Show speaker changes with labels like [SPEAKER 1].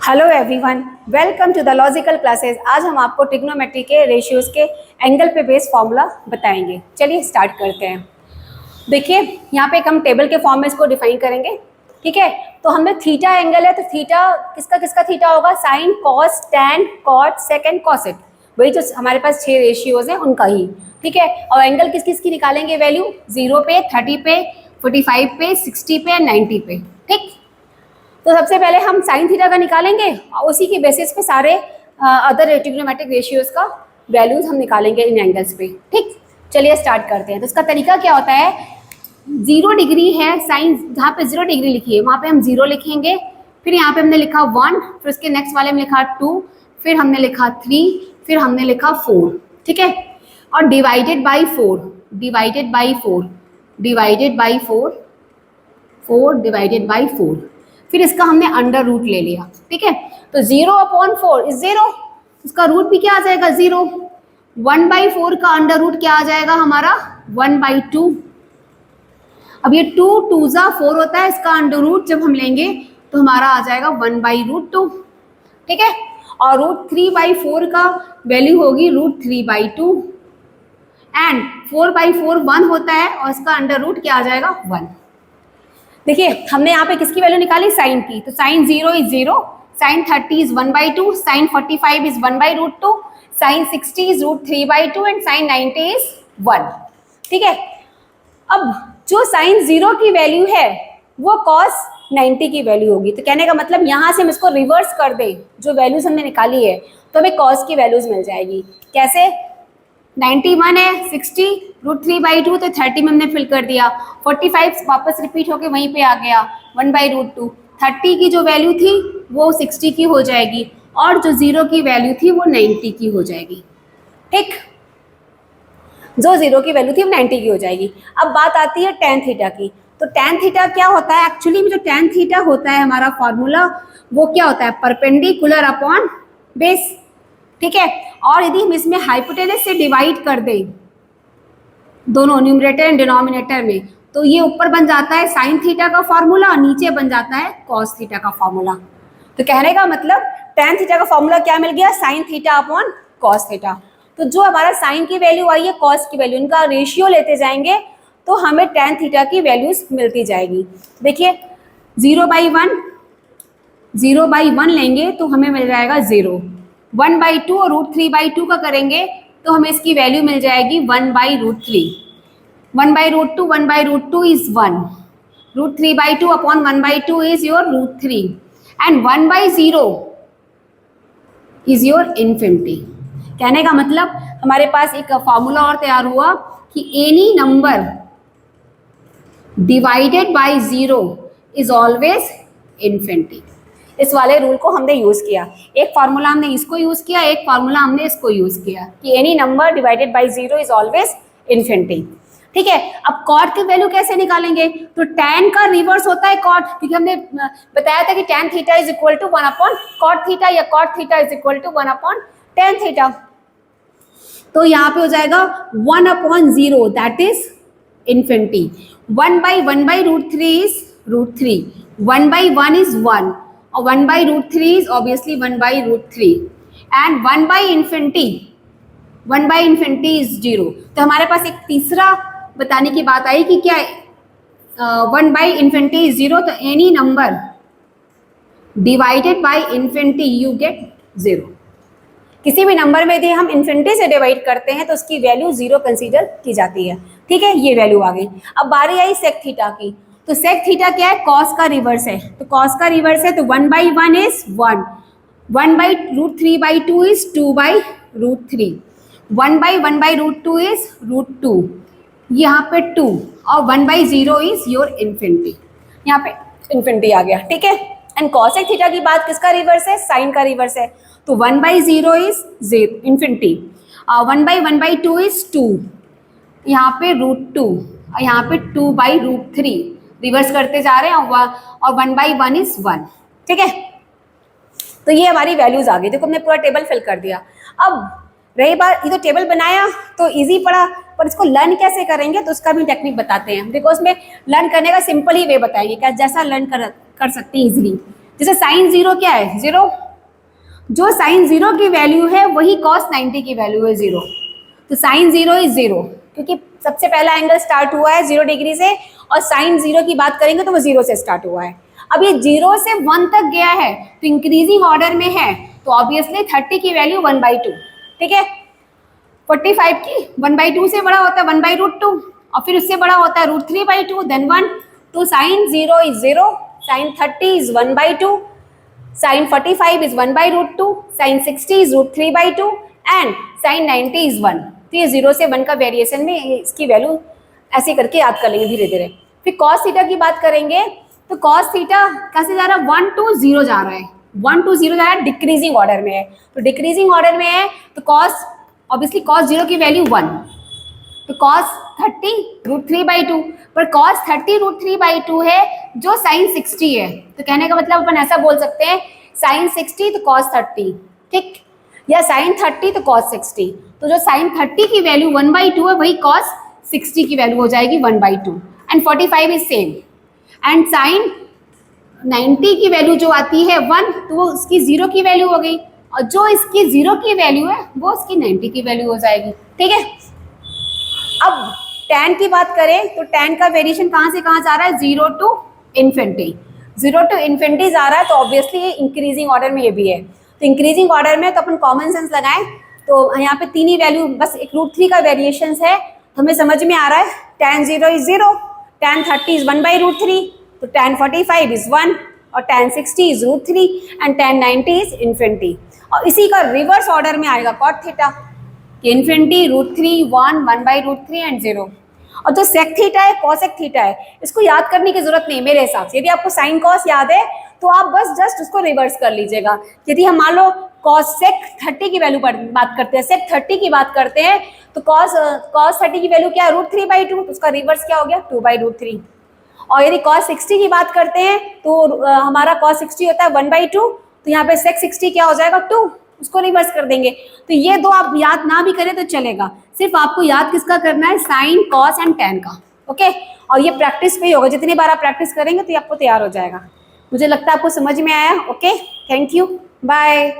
[SPEAKER 1] Hello everyone, welcome to the logical classes. आज हम आपको ट्रिग्नोमेट्री के रेशियोज के एंगल पे बेस्ड फॉर्मूला बताएंगे। चलिए स्टार्ट करते हैं। देखिए यहाँ पे एक हम टेबल के फॉर्म में इसको डिफाइन करेंगे। ठीक है, तो हमें थीटा एंगल है, तो थीटा किसका किसका थीटा होगा? Sine, cos, tan, cot, second, cosec. वही जो हमारे पास 6 रेशियोज हैं उनका ही। ठीक है, और एंगल किस किस की निकालेंगे वैल्यू? 0 पे, 30 पे, 45 पे, 60 पे, 90 पे। ठीक, तो सबसे पहले हम साइन थीटा का निकालेंगे और उसी के बेसिस पे सारे अदर ट्रिग्नोमेट्रिक रेशियोज का वैल्यूज हम निकालेंगे इन एंगल्स पे। ठीक, चलिए स्टार्ट करते हैं। तो इसका तरीका क्या होता है? 0 डिग्री है साइन, जहाँ पे 0 डिग्री लिखी है वहाँ पे हम 0 लिखेंगे। फिर यहाँ पे हमने लिखा 1, फिर उसके नेक्स्ट वाले में लिखा 2, फिर हमने लिखा 3, फिर हमने लिखा 4। ठीक है, और divided by 4, divided by 4, divided by 4, 4 divided by 4। फिर इसका हमने अंडर रूट ले लिया। ठीक है, तो 0/4 इज 0, उसका रूट भी क्या आ जाएगा? 0। 1/4 का अंडर रूट क्या आ जाएगा हमारा? 1/2। अब ये 2 2 4 होता है, इसका अंडर रूट जब हम लेंगे तो हमारा आ जाएगा 1/√2। ठीक है, और √3/4 का वैल्यू होगी √3/2 एंड 4/4 1 होता है और इसका अंडर रूट क्या आ जाएगा? 1। देखिए हमने यहाँ पे किसकी वैल्यू निकाली? साइन की। तो sine 0 is 0, sine 30 is 1/2, sine 45 is 1/√2, sine 60 is √3/2 and sine 90 is 1। ठीक है, अब जो साइन 0 की वैल्यू है वो कॉस 90 की वैल्यू होगी। तो कहने का मतलब यहाँ से हम इसको रिवर्स कर दें, जो वैल्यूज हमने निकाली है तो हमें कॉस की वैल्यूज मिल जाएगी। कैसे? 91 है, 60 √3/2 तो 30 में हमने फिल कर दिया, 45 वापस रिपीट होके वहीं पे आ गया 1/√2। 30 की जो वैल्यू थी वो 60 की हो जाएगी और जो 0 की वैल्यू थी वो 90 की हो जाएगी। ठीक, जो 0 की वैल्यू थी वो 90 की हो जाएगी। अब बात आती है टैन थीटा की। तो टैन थीटा क्या होता है? एक्चुअली में जो टैन थीटा होता है हमारा फॉर्मूला, वो क्या होता है? Perpendicular upon base. ठीक है, और यदि हम इसमें हाइपोटेनस से डिवाइड कर दें दोनों न्यूमरेटर एंड डिनोमिनेटर में, तो ये ऊपर बन जाता है साइन थीटा का फॉर्मूला और नीचे बन जाता है कॉस थीटा का फॉर्मूला। तो कहने का मतलब टैन थीटा का फॉर्मूला क्या मिल गया? Sine theta upon cos theta. तो जो हमारा साइन की वैल्यू आई है, कॉस की वैल्यू, इनका रेशियो लेते जाएंगे तो हमें टैन थीटा की वैल्यूज मिलती जाएगी। देखिए 0/1, 0/1 लेंगे तो हमें मिल जाएगा 0। 1/2 और √3/2 का करेंगे तो हमें इसकी वैल्यू मिल जाएगी 1/√3। 1/√2, 1/√2 is 1, √3/2 upon 1/2 is your √3 and 1/0 is your infinity. कहने का मतलब हमारे पास एक फॉर्मूला और तैयार हुआ कि any number divided by 0 is always infinity. इस वाले रूल को हमने यूज किया। एक फार्मूला हमने इसको यूज किया, एक फार्मूला हमने इसको यूज किया कि any number divided by 0 is always infinity. ठीक है, अब कॉट की वैल्यू कैसे निकालेंगे? तो टैन का रिवर्स होता है कॉट, क्योंकि हमने बताया था कि tan theta is equal to 1/cot theta या cot theta is equal to 1/tan theta. तो यहाँ पे हो जाएगा 1/0 that is infinity. 1/1/√3 is √3, 1/1 is 1 और 1/√3 is obviously 1/√3 and 1/infinity, 1/infinity is 0। तो हमारे पास एक तीसरा बताने की बात आई कि क्या 1/infinity is 0, तो any number divided by infinity you get 0। किसी भी नंबर में यदि हम इन्फिनिटी से डिवाइड करते हैं तो उसकी वैल्यू 0 कंसीडर की जाती है। ठीक है, ये वैल्यू आ गई। अब बारी आई सेक थीटा की। तो सेक थीटा क्या है? कॉस का रिवर्स है। तो कॉस का रिवर्स है तो 1/1 इज 1, 1/√3/2 इज 2/√3, 1/1/√2 इज √2, यहाँ पे 2 और 1/0 इज योर इन्फिनिटी। यहाँ पे इन्फिनिटी आ गया। ठीक है, एंड कॉसेक थीटा की बात किसका रिवर्स है? साइन का रिवर्स है। तो 1/0 इज इन्फिनिटी, 1/1/2 इज 2, यहाँ पे √2 और यहाँ पे 2/√3, रिवर्स करते जा रहे हैं और 1/1 इज 1। ठीक है, तो ये हमारी वैल्यूज आ गई। देखो हमने पूरा टेबल फिल कर दिया। अब रही बात, ये तो टेबल बनाया तो इजी पड़ा, पर इसको लर्न कैसे करेंगे तो उसका भी टेक्निक बताते हैं। देखो उसमें लर्न करने का सिंपल ही वे बताएंगे क्या जैसा लर्न कर सकते हैं इजीली। जैसे साइन 0 क्या है, 0, जो साइन 0 की वैल्यू है वही कॉस 90 की वैल्यू है 0। तो साइन 0 इज 0, क्योंकि सबसे पहला एंगल स्टार्ट हुआ है 0 डिग्री से, और साइन 0 की बात करेंगे तो वो 0 से स्टार्ट हुआ है। अब ये 0 से 1 तक गया है तो इंक्रीजिंग ऑर्डर में है, तो ऑब्वियसली 30 की वैल्यू 1/2, ठीक है। 45 की 1/2 से बड़ा होता है 1/√2, और फिर उससे बड़ा होता है √3/2, देन 1। तो sine 0 is 0, sine 30 is 1/2, sine 45 is 1/√2, sine 60 is √3/2 and sine 90 is 1। तो ये 0 से 1 का वेरिएशन में इसकी वैल्यू ऐसे करके याद कर लेंगे धीरे धीरे। फिर कॉस थीटा की बात करेंगे तो कॉस थीटा कैसे जा रहा है, 1 to 0 जा रहा है, 1 to 0 जा रहा है, डिक्रीजिंग ऑर्डर में है। तो डिक्रीजिंग ऑर्डर में है तो कॉस, ऑब्वियसली कॉस 0 की वैल्यू 1, तो कॉस 30 √3/2, पर कॉस 30 √3/2 है जो साइन 60 है। तो कहने का मतलब अपन ऐसा बोल सकते हैं साइन 60 तो कॉस 30, ठीक, या साइन 30 तो कॉस 60। तो जो साइन 30 की वैल्यू 1/2 है वही कॉस 60 की वैल्यू हो जाएगी 1/2, and 45 is same. And sine 90 की वैल्यू जो आती है 1, तो वो उसकी 0 की वैल्यू हो गई, और जो इसकी 0 की वैल्यू है वो उसकी 90 की वैल्यू हो जाएगी, ठीक है। अब tan की बात करें तो tan का वेरिएशन कहाँ से कहाँ जा रहा है, 0 to ∞, 0 to ∞ जा रहा है, तो ऑब्वियसली ये इंक्रीजिंग ऑर्डर में ये भी है। तो इंक्रीजिंग ऑर्डर में तो अपन कॉमन सेंस लगाएं, तो यहाँ पे 3 ही वैल्यू, बस एक √3 का वेरिएशन है, तो हमें समझ में आ रहा है tan 0 इज 0, tan 30 इज 1/√3, तो tan 45 इज 1, और tan 60 is √3 and tan 90 is ∞। और इसी का रिवर्स ऑर्डर में आएगा cot थीटा, इन्फिनिटी √3 1 1/√3 एंड 0। और जो सेक थीटा है कॉसेक थीटा है, इसको याद करने की जरूरत नहीं मेरे हिसाब से। यदि आपको साइन कॉस याद है तो आप बस जस्ट उसको रिवर्स कर लीजिएगा। यदि हम मान लो कॉसेक 30 की वैल्यू पर बात करते हैं, सेक 30 की बात करते हैं, तो कॉस 30 की वैल्यू क्या है, √3/2, तो उसका रिवर्स क्या हो गया 2/√3। और यदि कॉस 60 की बात करते हैं तो हमारा कॉस 60 होता है 1/2, तो यहाँ पे सेक 60 क्या हो जाएगा 2, उसको रिवर्स कर देंगे। तो ये दो आप याद ना भी करें तो चलेगा, सिर्फ आपको याद किसका करना है, साइन कॉस एंड टैन का, ओके। और ये प्रैक्टिस पे ही होगा, जितनी बार आप प्रैक्टिस करेंगे तो ये आपको तैयार हो जाएगा। मुझे लगता है आपको समझ में आया, ओके, थैंक यू, बाय।